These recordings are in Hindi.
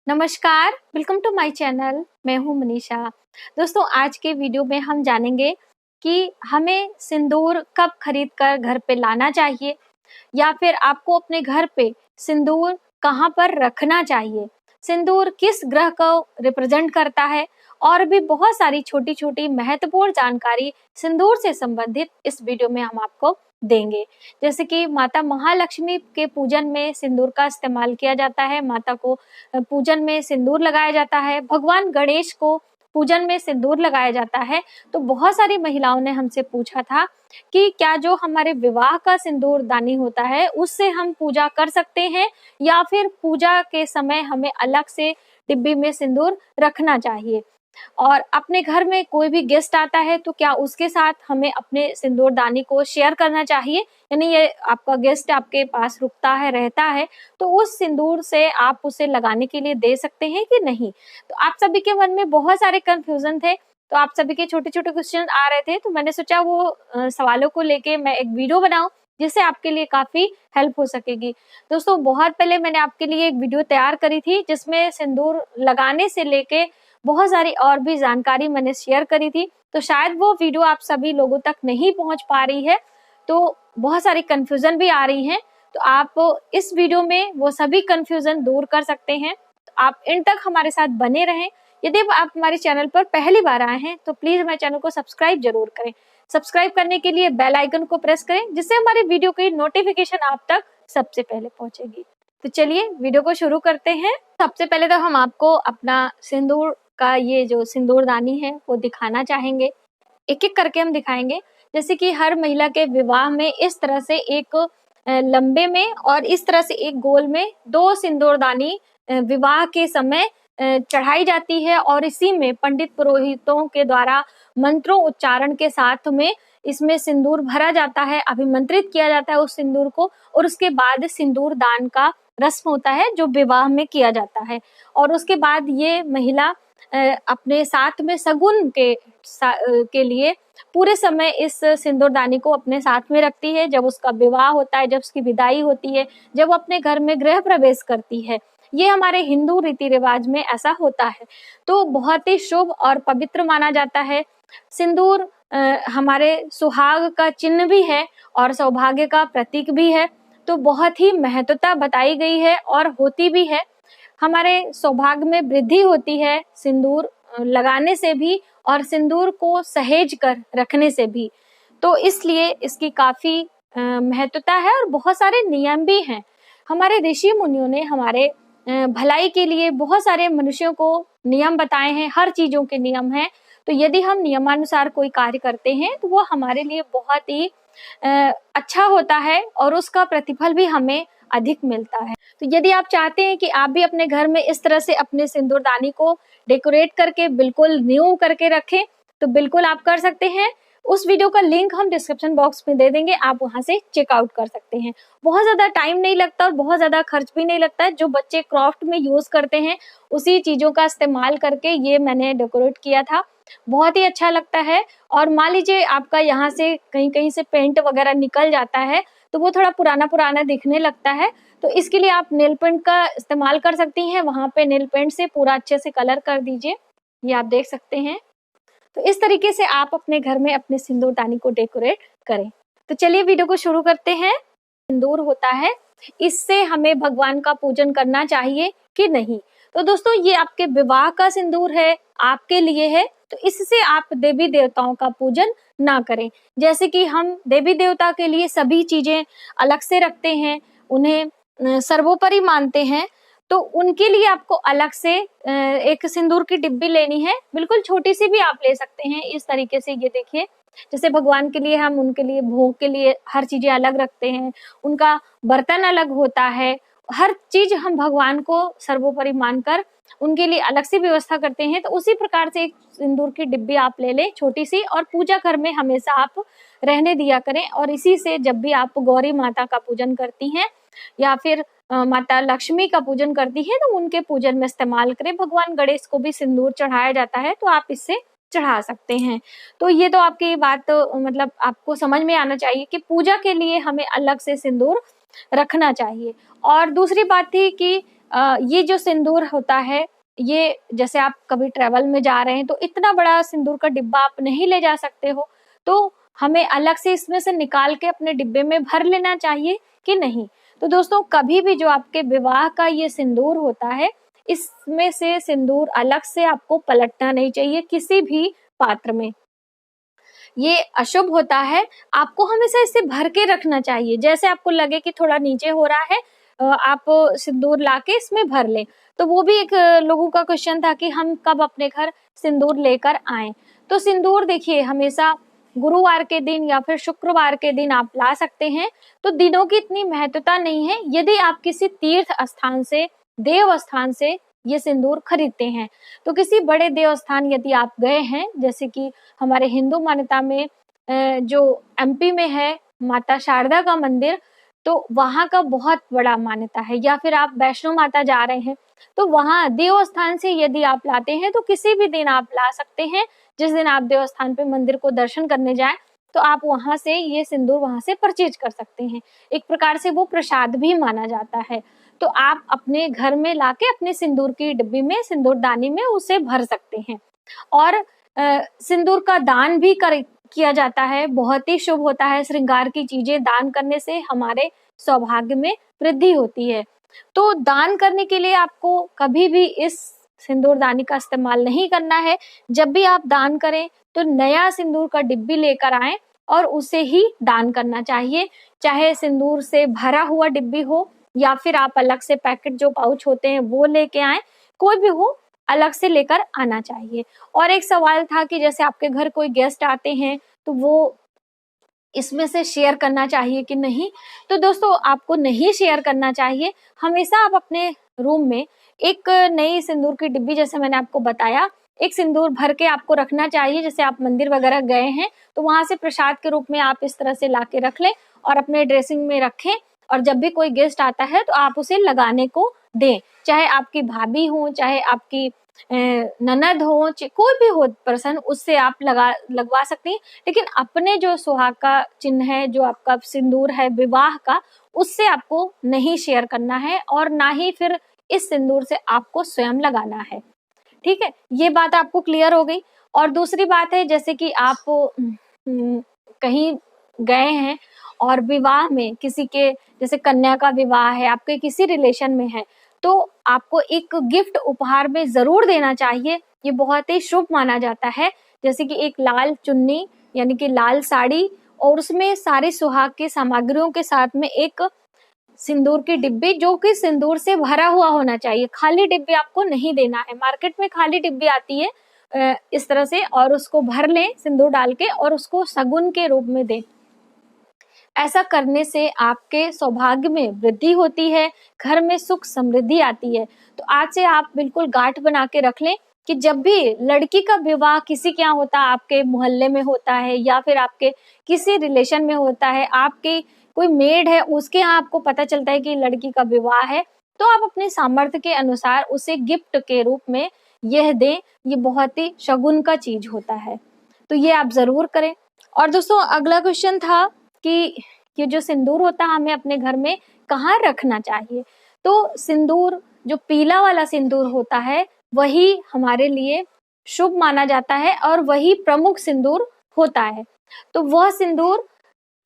नमस्कार, वेलकम टू माय चैनल। मैं हूं मनीषा। दोस्तों, आज के वीडियो में हम जानेंगे कि हमें सिंदूर कब खरीद कर घर पे लाना चाहिए या फिर आपको अपने घर पे सिंदूर कहाँ पर रखना चाहिए, सिंदूर किस ग्रह को रिप्रेजेंट करता है और भी बहुत सारी छोटी छोटी महत्वपूर्ण जानकारी सिंदूर से संबंधित इस वीडियो में हम आपको देंगे। जैसे कि माता महालक्ष्मी के पूजन में सिंदूर का इस्तेमाल किया जाता है, माता को पूजन में सिंदूर लगाया जाता है, भगवान गणेश को पूजन में सिंदूर लगाया जाता है। तो बहुत सारी महिलाओं ने हमसे पूछा था कि क्या जो हमारे विवाह का सिंदूर दानी होता है उससे हम पूजा कर सकते हैं या फिर पूजा के समय हमें अलग से डिब्बी में सिंदूर रखना चाहिए, और अपने घर में कोई भी गेस्ट आता है तो क्या उसके साथ हमें अपने सिंदूरदानी को शेयर करना चाहिए, यानी ये आपका गेस्ट आपके पास रुकता है, रहता है, तो उस सिंदूर से आप उसे लगाने के लिए दे सकते हैं कि नहीं। तो आप सभी के मन में बहुत सारे कंफ्यूजन थे, तो आप सभी के छोटे छोटे क्वेश्चन आ रहे थे, तो मैंने सोचा वो सवालों को लेके मैं एक वीडियो बनाऊं जिससे आपके लिए काफी हेल्प हो सकेगी। दोस्तों, बहुत पहले मैंने आपके लिए एक वीडियो तैयार करी थी जिसमें सिंदूर लगाने से लेके बहुत सारी और भी जानकारी मैंने शेयर करी थी, तो शायद वो वीडियो आप सभी लोगों तक नहीं पहुंच पा रही है, तो बहुत सारी कंफ्यूजन भी आ रही हैं। तो आप इस वीडियो में वो सभी कंफ्यूजन दूर कर सकते हैं, तो आप इन तक हमारे साथ बने रहें। यदि आप हमारे चैनल पर पहली बार आए हैं तो प्लीज हमारे चैनल को सब्सक्राइब जरूर करें। सब्सक्राइब करने के लिए बेल आइकन को प्रेस करें जिससे हमारे वीडियो की नोटिफिकेशन आप तक सबसे पहले पहुंचेगी। तो चलिए वीडियो को शुरू करते हैं। सबसे पहले तो हम आपको अपना सिंदूर का ये जो सिंदूरदानी है वो दिखाना चाहेंगे, एक एक करके हम दिखाएंगे। जैसे कि हर महिला के विवाह में इस तरह से एक लंबे में और इस तरह से एक गोल में दो सिंदूरदानी विवाह के समय चढ़ाई जाती है, और इसी में पंडित पुरोहितों के द्वारा मंत्रों उच्चारण के साथ में इसमें सिंदूर भरा जाता है, अभिमंत्रित किया जाता है उस सिंदूर को, और उसके बाद सिंदूर दान का रस्म होता है जो विवाह में किया जाता है। और उसके बाद ये महिला अपने साथ में शगुन के लिए पूरे समय इस सिंदूरदानी को अपने साथ में रखती है। जब उसका विवाह होता है, जब उसकी विदाई होती है, जब वो अपने घर में गृह प्रवेश करती है, ये हमारे हिंदू रीति रिवाज में ऐसा होता है, तो बहुत ही शुभ और पवित्र माना जाता है। सिंदूर हमारे सुहाग का चिन्ह भी है और सौभाग्य का प्रतीक भी है, तो बहुत ही महत्वता बताई गई है और होती भी है। हमारे सौभाग्य में वृद्धि होती है सिंदूर लगाने से भी और सिंदूर को सहेज कर रखने से भी, तो इसलिए इसकी काफी महत्वता है और बहुत सारे नियम भी हैं। हमारे ऋषि मुनियों ने हमारे भलाई के लिए बहुत सारे मनुष्यों को नियम बताए हैं, हर चीजों के नियम हैं। तो यदि हम नियमानुसार कोई कार्य करते हैं तो वो हमारे लिए बहुत ही अच्छा होता है और उसका प्रतिफल भी हमें अधिक मिलता है। तो यदि आप चाहते हैं कि आप भी अपने घर में इस तरह से अपने सिंदूरदानी को डेकोरेट करके बिल्कुल न्यू करके रखें, तो बिल्कुल आप कर सकते हैं। उस वीडियो का लिंक हम डिस्क्रिप्शन बॉक्स में दे देंगे, आप वहां से चेकआउट कर सकते हैं। बहुत ज्यादा टाइम नहीं लगता और बहुत ज्यादा खर्च भी नहीं लगता है। जो बच्चे क्राफ्ट में यूज करते हैं उसी चीजों का इस्तेमाल करके ये मैंने डेकोरेट किया था, बहुत ही अच्छा लगता है। और मान लीजिए आपका यहाँ से कहीं कहीं से पेंट वगैरह निकल जाता है तो वो थोड़ा पुराना पुराना दिखने लगता है, तो इसके लिए आप नेल पेंट का इस्तेमाल कर सकती हैं। वहां पे नेल पेंट से पूरा अच्छे से कलर कर दीजिए, ये आप देख सकते हैं। तो इस तरीके से आप अपने घर में अपने सिंदूरदानी को डेकोरेट करें। तो चलिए वीडियो को शुरू करते हैं। सिंदूर होता है, इससे हमें भगवान का पूजन करना चाहिए कि नहीं। तो दोस्तों, ये आपके विवाह का सिंदूर है, आपके लिए है, तो इससे आप देवी देवताओं का पूजन ना करें। जैसे कि हम देवी देवता के लिए सभी चीजें अलग से रखते हैं, उन्हें सर्वोपरि मानते हैं, तो उनके लिए आपको अलग से एक सिंदूर की डिब्बी लेनी है। बिल्कुल छोटी सी भी आप ले सकते हैं इस तरीके से। ये देखिए, जैसे भगवान के लिए हम उनके लिए भोग के लिए हर चीजें अलग रखते हैं, उनका बर्तन अलग होता है, हर चीज हम भगवान को सर्वोपरि मानकर उनके लिए अलग से व्यवस्था करते हैं। तो उसी प्रकार से एक सिंदूर की डिब्बी आप ले लें छोटी सी, और पूजा घर में हमेशा आप रहने दिया करें। और इसी से जब भी आप गौरी माता का पूजन करती हैं या फिर माता लक्ष्मी का पूजन करती हैं तो उनके पूजन में इस्तेमाल करें। भगवान गणेश को भी सिंदूर चढ़ाया जाता है, तो आप इससे चढ़ा सकते हैं। तो ये तो आपकी बात मतलब आपको समझ में आना चाहिए कि पूजा के लिए हमें अलग से सिंदूर रखना चाहिए। और दूसरी बात थी कि ये जो सिंदूर होता है, ये जैसे आप कभी ट्रेवल में जा रहे हैं तो इतना बड़ा सिंदूर का डिब्बा आप नहीं ले जा सकते हो, तो हमें अलग से इसमें से निकाल के अपने डिब्बे में भर लेना चाहिए कि नहीं। तो दोस्तों, कभी भी जो आपके विवाह का ये सिंदूर होता है, इसमें से सिंदूर अलग से आपको पलटना नहीं चाहिए किसी भी पात्र में। ये अशुभ होता है, आपको हमेशा इसे भर के रखना चाहिए। जैसे आपको लगे कि थोड़ा नीचे हो रहा है, आप सिंदूर लाके इसमें भर लें। तो वो भी एक लोगों का क्वेश्चन था कि हम कब अपने घर सिंदूर लेकर आए। तो सिंदूर देखिए, हमेशा गुरुवार के दिन या फिर शुक्रवार के दिन आप ला सकते हैं। तो दिनों की इतनी महत्वता नहीं है। यदि आप किसी तीर्थ स्थान से, देव स्थान से ये सिंदूर खरीदते हैं, तो किसी बड़े देव स्थान यदि आप गए हैं, जैसे कि हमारे हिंदू मान्यता में जो एमपी में है माता शारदा का मंदिर, तो वहां का बहुत बड़ा मान्यता है। या फिर आप वैष्णो माता जा रहे हैं, तो वहां देव स्थान से यदि आप लाते हैं तो किसी भी दिन आप ला सकते हैं। जिस दिन आप देव स्थान पे मंदिर को दर्शन करने जाएं, तो आप वहां से ये सिंदूर वहां से परचेज कर सकते हैं। एक प्रकार से वो प्रसाद भी माना जाता है। तो आप अपने घर में लाके अपने सिंदूर की डिब्बी में, सिंदूरदानी में उसे भर सकते हैं। और सिंदूर का दान भी किया जाता है, बहुत ही शुभ होता है। श्रृंगार की चीजें दान करने से हमारे सौभाग्य में वृद्धि होती है। तो दान करने के लिए आपको कभी भी इस सिंदूरदानी का इस्तेमाल नहीं करना है। जब भी आप दान करें तो नया सिंदूर का डिब्बी लेकर आएं और उसे ही दान करना चाहिए। चाहे सिंदूर से भरा हुआ डिब्बी हो या फिर आप अलग से पैकेट, जो पाउच होते हैं, वो लेके आएं। कोई भी हो, अलग से लेकर आना चाहिए। और एक सवाल था कि जैसे आपके घर कोई गेस्ट आते हैं तो वो इसमें से शेयर करना चाहिए कि नहीं। तो दोस्तों, आपको नहीं शेयर करना चाहिए। हमेशा आप अपने रूम में एक नई सिंदूर की डिब्बी, जैसे मैंने आपको बताया, एक सिंदूर भर के आपको रखना चाहिए। जैसे आप मंदिर वगैरह गए हैं तो वहां से प्रसाद के रूप में आप इस तरह से लाके रख लें और अपने ड्रेसिंग में रखें। और जब भी कोई गेस्ट आता है तो आप उसे लगाने को दें। चाहे आपकी भाभी हो, चाहे आपकी ननद हो, कोई भी हो पर्सन, उससे आप लगवा सकते हैं। लेकिन अपने जो सुहाग का चिन्ह है, जो आपका सिंदूर है विवाह का, उससे आपको नहीं शेयर करना है और ना ही फिर इस सिंदूर से आपको स्वयं लगाना है। ठीक है, ये बात आपको क्लियर हो गई। और दूसरी बात है, जैसे कि आप कहीं गए हैं और विवाह में किसी के, जैसे कन्या का विवाह है, आपके किसी रिलेशन में है, तो आपको एक गिफ्ट उपहार में जरूर देना चाहिए। ये बहुत ही शुभ माना जाता है। जैसे कि एक लाल चुन्नी, यानी कि लाल साड़ी, और उसमें सारे सुहाग की सामग्रियों के साथ में एक सिंदूर की डिब्बी, जो कि सिंदूर से भरा हुआ होना चाहिए। खाली डिब्बी आपको नहीं देना है। मार्केट में खाली डिब्बी आती है इस तरह से, और उसको भर लें सिंदूर डाल के और उसको शगुन के रूप में दें। ऐसा करने से आपके सौभाग्य में वृद्धि होती है, घर में सुख समृद्धि आती है। तो आज से आप बिल्कुल गांठ बना के रख लें कि जब भी लड़की का विवाह किसी के यहाँ होता है, आपके मोहल्ले में होता है या फिर आपके किसी रिलेशन में होता है, आपके कोई मेड है, उसके यहाँ आपको पता चलता है कि लड़की का विवाह है, तो आप अपने सामर्थ्य के अनुसार उसे गिफ्ट के रूप में यह दें। ये बहुत ही शगुन का चीज होता है, तो ये आप जरूर करें। और दोस्तों, अगला क्वेश्चन था कि ये जो सिंदूर होता है हमें अपने घर में कहाँ रखना चाहिए। तो सिंदूर, जो पीला वाला सिंदूर होता है, वही हमारे लिए शुभ माना जाता है और वही प्रमुख सिंदूर होता है। तो वह सिंदूर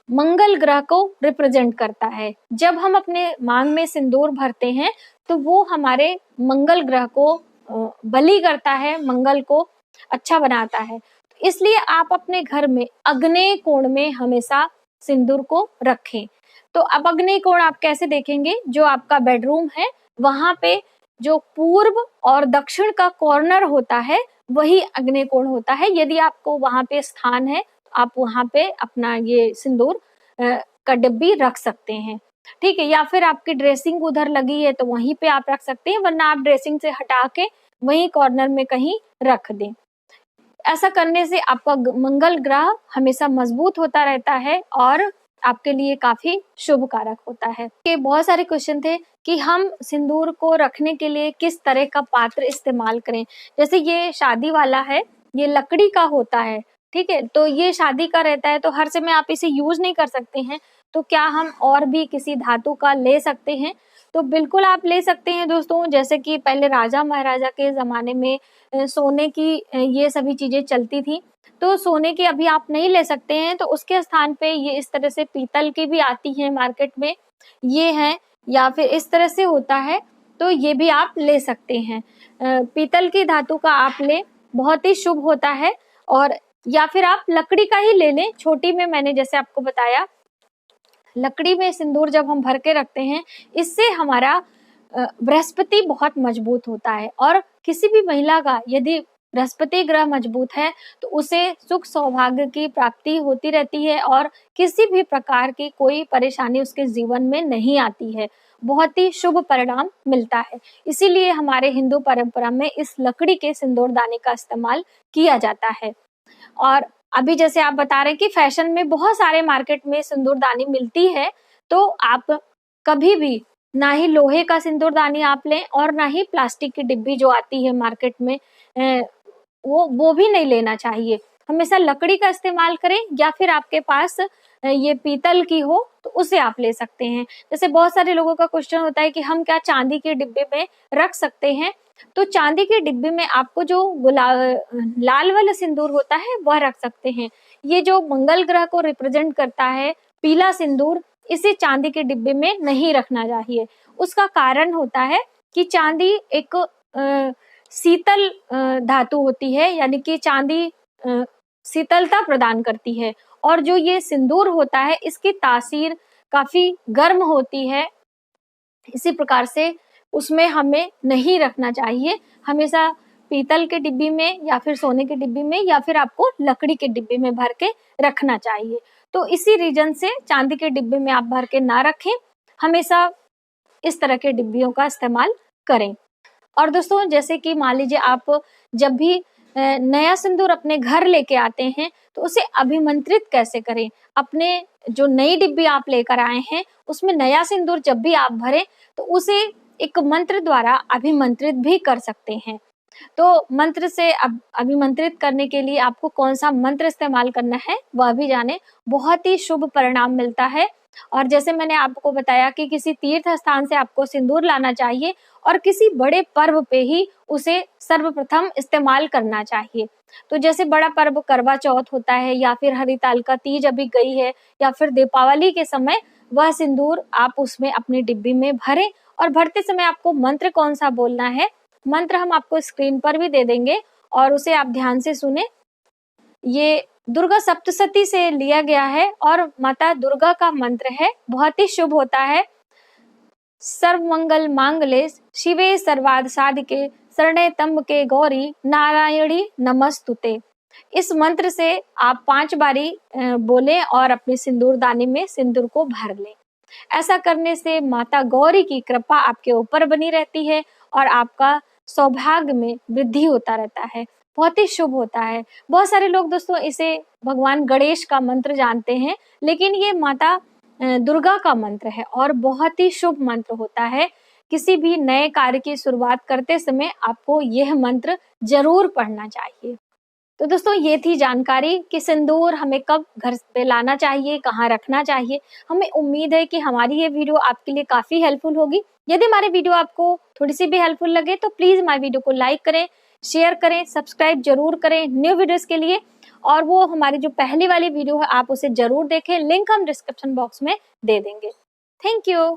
मंगल ग्रह को रिप्रेजेंट करता है। जब हम अपने मांग में सिंदूर भरते हैं तो वो हमारे मंगल ग्रह को बलि करता है, मंगल को अच्छा बनाता है। इसलिए आप अपने घर में अग्नेय कोण में हमेशा सिंदूर को रखें। तो अब अग्नेय कोण आप कैसे देखेंगे, जो आपका बेडरूम है वहां पे जो पूर्व और दक्षिण का कॉर्नर होता है वही अग्नेय कोण होता है। यदि आपको वहां पे स्थान है, आप वहां पे अपना ये सिंदूर का डिब्बी रख सकते हैं। ठीक है, या फिर आपकी ड्रेसिंग उधर लगी है तो वहीं पे आप रख सकते हैं, वरना आप ड्रेसिंग से हटा के वहीं कॉर्नर में कहीं रख दें। ऐसा करने से आपका मंगल ग्रह हमेशा मजबूत होता रहता है और आपके लिए काफी शुभ कारक होता है। ये बहुत सारे क्वेश्चन थे कि हम सिंदूर को रखने के लिए किस तरह का पात्र इस्तेमाल करें। जैसे ये शादी वाला है, ये लकड़ी का होता है, ठीक है, तो ये शादी का रहता है, तो हर समय आप इसे यूज नहीं कर सकते हैं। तो क्या हम और भी किसी धातु का ले सकते हैं? तो बिल्कुल आप ले सकते हैं दोस्तों। जैसे कि पहले राजा महाराजा के ज़माने में सोने की ये सभी चीज़ें चलती थी, तो सोने की अभी आप नहीं ले सकते हैं, तो उसके स्थान पे ये इस तरह से पीतल की भी आती है मार्केट में, ये है, या फिर इस तरह से होता है, तो ये भी आप ले सकते हैं। पीतल की धातु का आप लें, बहुत ही शुभ होता है। और या फिर आप लकड़ी का ही ले लें, छोटी में मैंने जैसे आपको बताया, लकड़ी में सिंदूर जब हम भर के रखते हैं, इससे हमारा बृहस्पति बहुत मजबूत होता है। और किसी भी महिला का यदि बृहस्पति ग्रह मजबूत है तो उसे सुख सौभाग्य की प्राप्ति होती रहती है और किसी भी प्रकार की कोई परेशानी उसके जीवन में नहीं आती है, बहुत ही शुभ परिणाम मिलता है। इसीलिए हमारे हिंदू परंपरा में इस लकड़ी के सिंदूरदानी का इस्तेमाल किया जाता है। और अभी जैसे आप बता रहे हैं कि फैशन में बहुत सारे मार्केट में सिंदूरदानी मिलती है, तो आप कभी भी ना ही लोहे का सिंदूरदानी आप लें और ना ही प्लास्टिक की डिब्बी जो आती है मार्केट में, वो भी नहीं लेना चाहिए। हमेशा लकड़ी का इस्तेमाल करें, या फिर आपके पास ये पीतल की हो तो उसे आप ले सकते हैं। जैसे बहुत सारे लोगों का क्वेश्चन होता है कि हम क्या चांदी के डिब्बे में रख सकते हैं, तो चांदी के डिब्बे में आपको जो लाल वाला सिंदूर होता है वह रख सकते हैं। ये जो मंगल ग्रह को रिप्रेजेंट करता है, पीला सिंदूर, इसे चांदी के डिब्बे में नहीं रखना चाहिए। उसका कारण होता है कि चांदी एक शीतल धातु होती है, यानी कि चांदी शीतलता प्रदान करती है, और जो ये सिंदूर होता है इसकी तासीर काफी गर्म होती है। इसी प्रकार से उसमें हमें नहीं रखना चाहिए। हमेशा पीतल के डिब्बी में या फिर सोने के डिब्बी में या फिर आपको लकड़ी के डिब्बे में भर के रखना चाहिए। तो इसी रीजन से चांदी के डिब्बे में आप भर के ना रखें, हमेशा इस तरह के डिब्बियों का इस्तेमाल करें। और दोस्तों जैसे कि मान लीजिए आप जब भी नया सिंदूर अपने घर लेके आते हैं तो उसे अभिमंत्रित कैसे करें। अपने जो नई डिब्बी आप लेकर आए हैं उसमें नया सिंदूर जब भी आप भरें तो उसे एक मंत्र द्वारा अभिमंत्रित भी कर सकते हैं। तो मंत्र से अभिमंत्रित करने के लिए आपको कौन सा मंत्र इस्तेमाल करना है वह भी जाने, बहुत ही शुभ परिणाम मिलता है। और जैसे मैंने आपको बताया कि किसी तीर्थ स्थान से आपको सिंदूर लाना चाहिए और किसी बड़े पर्व पे ही उसे सर्वप्रथम इस्तेमाल करना चाहिए। तो जैसे बड़ा पर्व करवा चौथ होता है, या फिर हरिताल का तीज अभी गई है, या फिर दीपावली के समय वह सिंदूर आप उसमें अपनी डिब्बी में भरें। और भरते समय आपको मंत्र कौन सा बोलना है, मंत्र हम आपको स्क्रीन पर भी दे देंगे और उसे आप ध्यान से सुने। ये दुर्गा सप्तशती से लिया गया है और माता दुर्गा का मंत्र है, बहुत ही शुभ होता है। सर्वमंगल मांगल्ये शिवे सर्वार्थ साधिके शरण्ये त्र्यंबके गौरी नारायणी नमस्तुते। इस मंत्र से आप 5 बारी बोलें और अपने सिंदूरदानी में सिंदूर को भर लें। ऐसा करने से माता गौरी की कृपा आपके ऊपर बनी रहती है और आपका सौभाग्य में वृद्धि होता रहता है, बहुत ही शुभ होता है। बहुत सारे लोग दोस्तों इसे भगवान गणेश का मंत्र जानते हैं, लेकिन ये माता दुर्गा का मंत्र है और बहुत ही शुभ मंत्र होता है। किसी भी नए कार्य की शुरुआत करते समय आपको यह मंत्र जरूर पढ़ना चाहिए। तो दोस्तों ये थी जानकारी कि सिंदूर हमें कब घर पे लाना चाहिए, कहाँ रखना चाहिए। हमें उम्मीद है कि हमारी ये वीडियो आपके लिए काफी हेल्पफुल होगी। यदि हमारी वीडियो आपको थोड़ी सी भी हेल्पफुल लगे तो प्लीज हमारी वीडियो को लाइक करें, शेयर करें, सब्सक्राइब जरूर करें न्यू वीडियोस के लिए। और वो हमारी जो पहली वाली वीडियो है आप उसे जरूर देखें, लिंक हम डिस्क्रिप्शन बॉक्स में दे देंगे। Thank you.